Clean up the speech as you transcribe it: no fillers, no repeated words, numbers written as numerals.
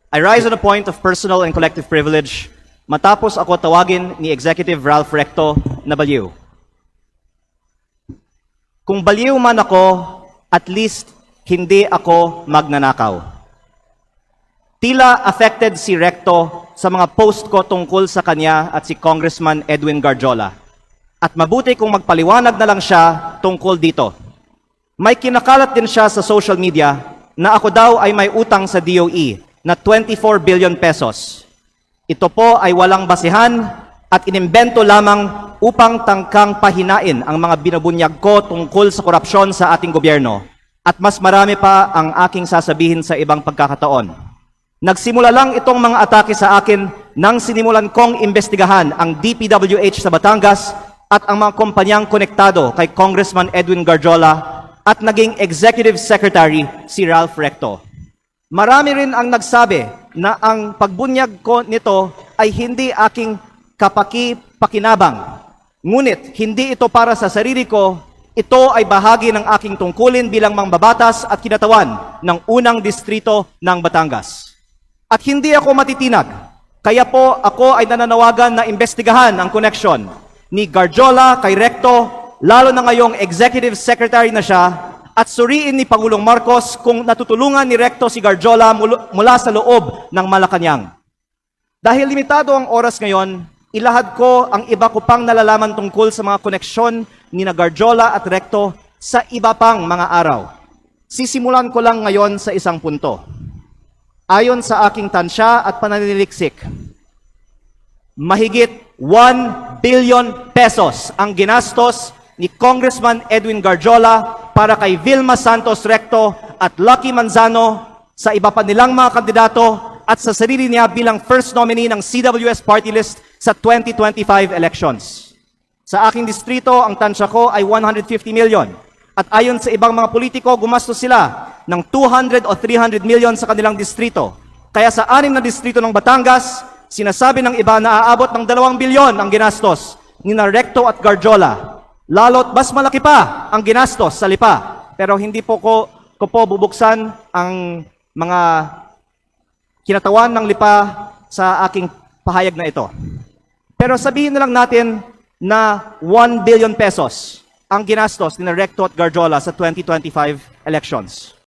I rise on a point of personal and collective privilege matapos ako tawagin ni Executive Ralph Recto na baliw. Kung baliw man ako, at least hindi ako magnanakaw. Tila affected si Recto sa mga post ko tungkol sa kanya at si Congressman Edwin Garjola. At mabuti kung magpaliwanag na lang siya tungkol dito. May kinakalat din siya sa social media na ako daw ay may utang sa DOE na 24 billion pesos. Ito po ay walang basihan at inimbento lamang upang tangkang pahinain ang mga binubunyag ko tungkol sa korupsyon sa ating gobyerno. At mas marami pa ang aking sasabihin sa ibang pagkakataon. Nagsimula lang itong mga atake sa akin nang sinimulan kong imbestigahan ang DPWH sa Batangas at ang mga kumpanyang konektado kay Congressman Edwin Garjola at naging Executive Secretary si Ralph Recto. Marami rin ang nagsabi na ang pagbunyag ko nito ay hindi aking kapaki-pakinabang. Ngunit hindi ito para sa sarili ko, ito ay bahagi ng aking tungkulin bilang mangbabatas at kinatawan ng unang distrito ng Batangas. At hindi ako matitinag, kaya po ako ay nananawagan na imbestigahan ang koneksyon ni Garjola kay Recto, lalo na ngayong Executive Secretary na siya, at suriin ni Pangulong Marcos kung natutulungan ni Recto si Garjola mula sa loob ng Malacanang. Dahil limitado ang oras ngayon, ilahad ko ang iba ko pang nalalaman tungkol sa mga koneksyon ni na Garjola at Recto sa iba pang mga araw. Sisimulan ko lang ngayon sa isang punto. Ayon sa aking tansya at pananiliksik, mahigit 1 billion pesos ang ginastos ni Congressman Edwin Garjola para kay Vilma Santos Recto at Lucky Manzano sa iba pa nilang mga kandidato at sa sarili niya bilang first nominee ng CWS party list sa 2025 elections. Sa aking distrito, ang tansya ko ay 150 million. At ayon sa ibang mga politiko, gumastos sila ng 200 o 300 million sa kanilang distrito. Kaya sa 6 na distrito ng Batangas, sinasabi ng iba na aabot ng 2 bilyon ang ginastos ni na Recto at Garjola. Lalo't mas malaki pa ang ginastos sa Lipa. Pero hindi po ko bubuksan ang mga kinatawan ng Lipa sa aking pahayag na ito. Pero sabihin na lang natin na 1 billion pesos ang ginastos ni Recto at Garjola sa 2025 elections.